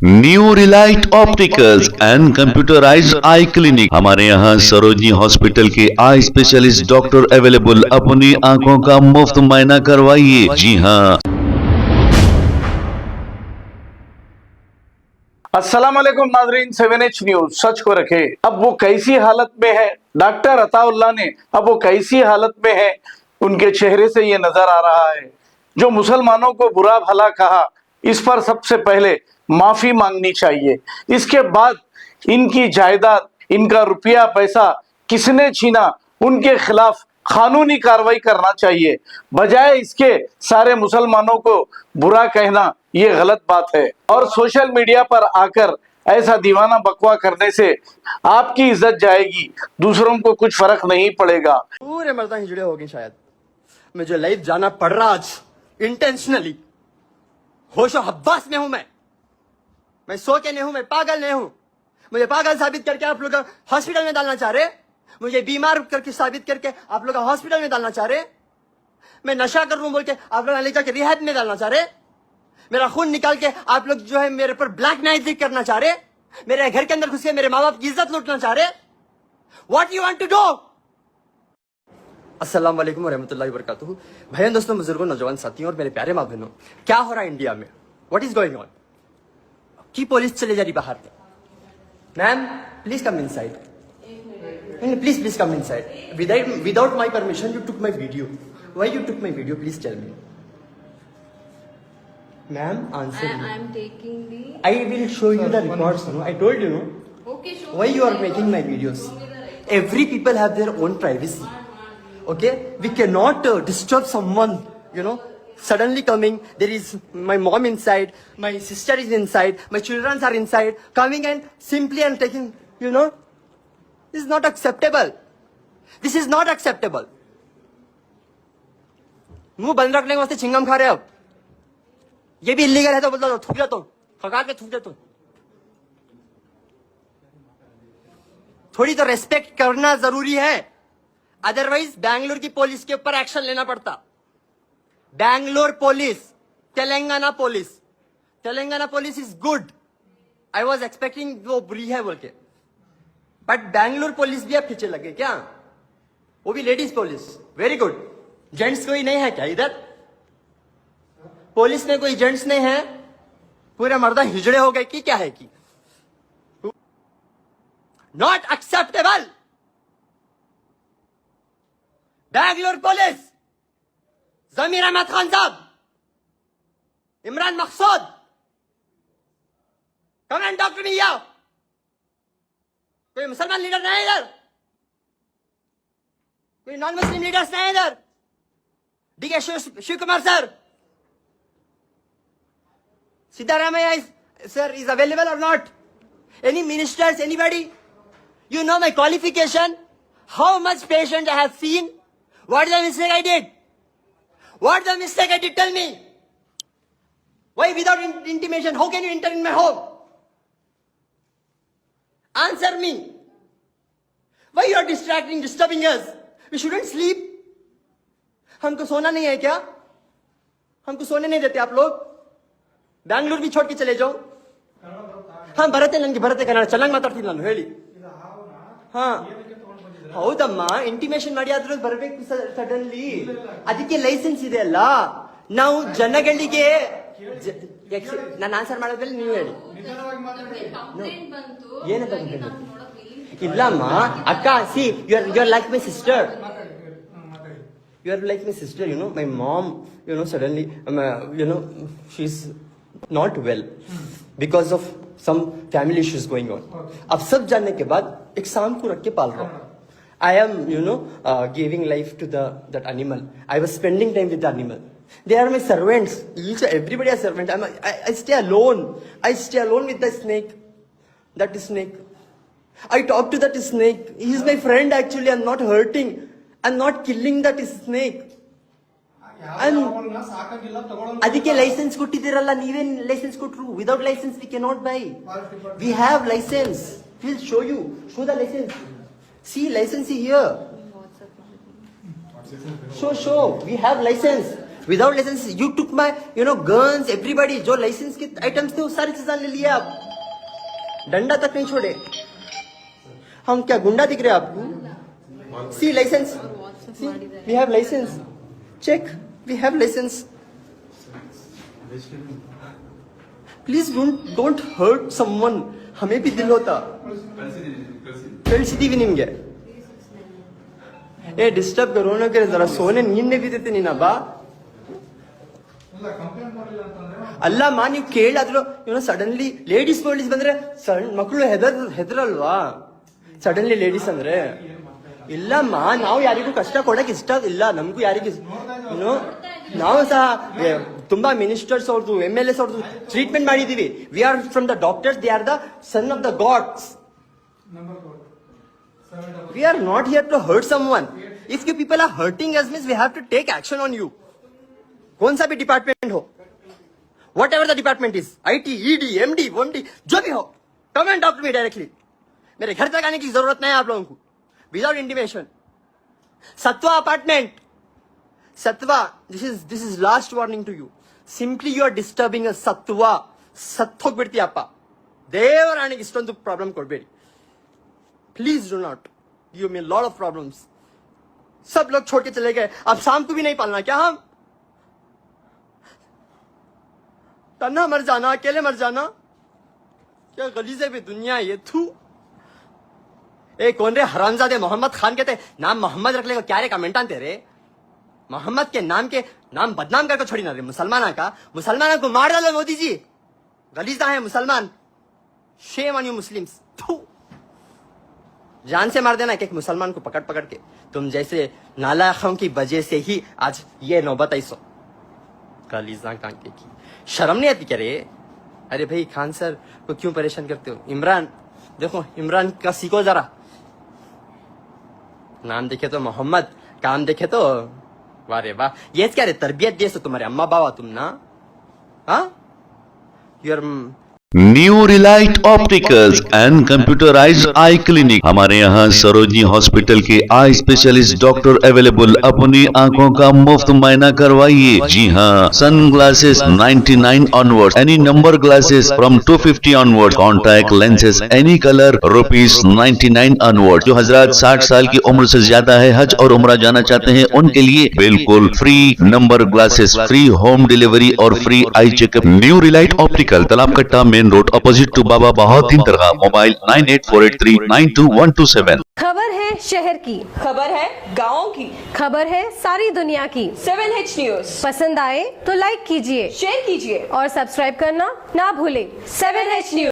New relight opticals and computerised eye clinic. हमारे यहाँ Sarojini hospital के आई स्पेशलिस्ट डॉक्टर अवेलेबल। अपनी आंखों का मुफ्त मुआयना करवाइए। जी हाँ। अस्सलाम वालेकुम नाजरीन, 7H न्यूज सच को रखे। अब वो कैसी हालत में है डॉक्टर अताउल्लाह ने, अब वो कैसी हालत में है, उनके चेहरे से ये नजर आ रहा है। जो मुसलमानों को बुरा भला कहा, इस पर सबसे पहले माफी मांगनी चाहिए। इसके बाद इनकी जायदाद, इनका रुपया पैसा किसने छीना, उनके खिलाफ कानूनी कार्रवाई करना चाहिए। बजाय इसके सारे मुसलमानों को बुरा कहना ये गलत बात है। और सोशल मीडिया पर आकर ऐसा दीवाना बकवा करने से आपकी इज्जत जाएगी, दूसरों को कुछ फर्क नहीं पड़ेगा। पूरे मर्दा हिजड़े हो गए। शायद मुझे लाइव जाना पड़ रहा आज इंटेंशनली। होशो हब्बास में हूं मैं सो के नहीं हूं, मैं पागल नहीं हूं। मुझे पागल साबित करके आप लोग हॉस्पिटल में डालना चाह रहे, मुझे बीमार करके साबित करके आप लोग हॉस्पिटल में डालना चाह रहे, मैं नशा कर रहा हूं बोल के आप लोग ले जाके रिहैब में डालना चाह रहे, मेरा खून निकाल के आप लोग जो है मेरे पर ब्लैक मैजिक करना चाह रहे, मेरे घर के अंदर घुस के मेरे माँ बाप की इज्जत लूटना चाह रहे। What you want to do? अस्सलाम वालेकुम रहमतुल्लाहि व बरकातुहू। भाइयों, दोस्तों, बुजुर्गों, नौजवान साथियों और मेरे प्यारे माँ बहनों, क्या हो रहा है इंडिया में? What is going on? की पुलिस चले जा रही बाहर। Ma'am please come inside, please come inside. Without my permission you took my video. Why you took my video? Please tell me. Ma'am, answer me. I am taking the. I will show you the records. No, I told you, no. Okay, show Why me you are the making my videos? Show me the right. Every people have their own privacy. Okay, we cannot disturb someone. You know, suddenly coming. There is my mom inside, my sister is inside, my children are inside. Coming and simply and taking. You know, this is not acceptable. This is not acceptable. मुंह बंद रखने के वास्ते चिंगम खा रहे हो। ये भी इलीगल है तो बोलता थूक जाता हूं, खका के थूक जाता हूं। थोड़ी तो रेस्पेक्ट करना जरूरी है, अदरवाइज बैंगलोर की पुलिस के ऊपर एक्शन लेना पड़ता। Bangalore police, Telangana police is good. I was expecting वो बुरी है बोल के, बट बैंगलोर पुलिस भी अब पीछे लगे क्या? वो भी ladies police, very good. Gents कोई नहीं है क्या इधर? पुलिस में कोई जेंट्स नहीं है, पूरे मर्दा हिजड़े हो गए कि क्या है कि? Not acceptable. Bangalore police, Zameer Ahmed Khan साहब, Imran Maqsood, come and talk to me here. कोई मुसलमान लीडर नहीं इधर, कोई नॉन मुस्लिम लीडर्स नहीं इधर। D K Shivakumar sir, Siddaramaiah sir is available or not? Any ministers, anybody? You know my qualification, how much patient I have seen. What is the mistake I did? What is the mistake I did? Tell me. Why without intimation? How can you enter in my home? Answer me. Why you are disturbing us? We shouldn't sleep. हमको सोना नहीं है क्या? हमको सोने नहीं देते आप लोग? ಬ್ಯಾಂಗ್ಳೂರ್ भी छोड़ के चले जाओ। हाँ ಬರುತ್ತೆ, ನನಗೆ ಬರುತ್ತೆ ಕನ್ನಡ ಚೆನ್ನಾಗಿ ಮಾತಾಡ್ತೀನಿ ನಾನು, ಹೇಳಿ। ಹಾ ಹೌದಮ್ಮ, ಇಂಟಿಮೇಷನ್ ಮಾಡಿ ಆದ್ರೂ ಬರಬೇಕು ಸಡನ್ಲಿ, ಅದಕ್ಕೆ ಲೈಸೆನ್ಸ್ ಇದೆ ಅಲ್ಲ। ನಾವು ಜನಗಳಿಗೆ ನಾನು ಆನ್ಸರ್ ಮಾಡೋದ್ರಲ್ಲಿ ನೀವು ಹೇಳಿ ಏನಂತ ಇಲ್ಲಮ್ಮ ಅಕ್ಕ, see you are like my sister, you are like my sister, you know. My mom, you know, suddenly you know, she's not well because of some family issues going on. अब सब जानने के बाद एक शाम को रख के पाल रहा हूँ। I am, you know, giving life to that animal. I was spending time with the animal. They are my servants. Everybody is servant. I stay alone. I stay alone with the snake. That snake. I talk to that snake. He is my friend actually. I'm not hurting. I'm not killing that snake. ಅದಕ್ಕೆ licence ಕೊಟ್ಟಿದ್ದೀರಲ್ಲ, ನೀವೇನ್ licence ಕೊಟ್ರು? Without licence we cannot buy. We have licence. Will show you. Show the licence. See licence here. Show. We have licence. Without licence you took my guns everybody, जो licence के items थे वो सारी चीजें ले लिए आप, डंडा तक नहीं छोड़े। हम क्या गुंडा दिख रहे हैं आपको? See licence, see we have licence, check we have licence. Please don't hurt someone, हमें भी दिल होता। कल भी निम्गे ए डिस्टर्ब करो ना करे, जरा सोने नींद भी देते नहीं ना बा। ಅಲ್ಲ ಮಾ ನೀವು ಕೇಳಾದ್ರು ಸಡನ್ಲಿ ಲೇಡೀಸ್ ಬಂದ್ರೆ ಸಣ್ಣ ಮಕ್ಕಳು ಹೆದರಲ್ವಾ ಸಡನ್ಲಿ ಲೇಡೀಸ್ ಅಂದ್ರೆ? ಇಲ್ಲಮ್ಮ, ನಾವು ಯಾರಿಗೂ ಕಷ್ಟ ಕೊಡಕ್ ಇಷ್ಟ ಇಲ್ಲ, ನಮಗೂ ಯಾರಿಗೂ ನಾವು ಸಹ ತುಂಬಾ ಮಿನಿಸ್ಟರ್ಸ್ ಅವ್ರದ್ದು MLAs ಅವ್ರದ್ದು ಟ್ರೀಟ್ಮೆಂಟ್ ಮಾಡಿದೀವಿ. We are from the doctors, they are the son of the gods. We are not here to hurt someone. If you people are hurting us, means we have to take action on you. कौन सा भी department हो, whatever the department is, IT, ED, MD, OMD, जो भी हो, come and talk to me directly. मेरे घर तक आने की जरूरत नहीं है आप लोगों को, without intimation. Satwa apartment, Satwa, this is last warning to you. Simply you are disturbing a Satwa. Sathok ಬಿಡ್ತಿ ಅಪ್ಪ, ದೇವರಾಣಿಗೆ ಇಷ್ಟೊಂದು ಪ್ರಾಬ್ಲಮ್ ಕೊಡಬೇಡಿ. Please do not give me a lot of problems. सब लोग छोड़ के चले गए, अब शाम को भी नहीं पालना क्या? हम तन्हा मर जाना, अकेले मर जाना, क्या गलीज़े पे दुनिया ये थू। ए कौन रे हरामजादे मोहम्मद खान कहते, नाम मोहम्मद रख लेगा क्या रे? कमेंट आते रे, मोहम्मद के नाम बदनाम करके छोड़ी ना रे मुसलमाना का। मुसलमाना को मार डालो मोदी जी, गलीज़ा है मुसलमान। शेम ऑन यू मुस्लिम्स, थू। जान से मार देना एक मुसलमान को पकड़ के। तुम जैसे नालायकों की वजह से ही आज ये नौबत आई। सो कलीज़ा कांके की शर्म नहीं आती क्या रे? अरे भाई खान सर को क्यों परेशान करते हो? इमरान देखो, इमरान का सीखो जरा, नाम देखे तो मोहम्मद, काम देखे तो वाह रे वाह। ये क्या रे तरबियत जैसे तुम्हारे अम्मा बाबा तुम ना, हाँ? Your new relight opticals and computerised eye clinic. हमारे यहाँ सरोजनी हॉस्पिटल के आई स्पेशलिस्ट डॉक्टर अवेलेबल। अपनी आंखों का मुफ्त मायना करवाइए। जी हाँ, sun glasses 99 onward, any number glasses from 250 onward, contact lenses any colour ₹99 onward. जो हजरात 60 साल की उम्र से ज्यादा है, हज और उम्रा जाना चाहते हैं, उनके लिए बिल्कुल free number glasses, free home delivery और free eye checkup. New Relight optical, Talab Katta, main road, opposite to Baba Bahauddin दरगाह। मोबाइल 9848392127। खबर है शहर की, खबर है गाँव की, खबर है सारी दुनिया की। 7H न्यूज पसंद आए तो लाइक कीजिए, शेयर कीजिए और सब्सक्राइब करना ना भूलें। 7H news.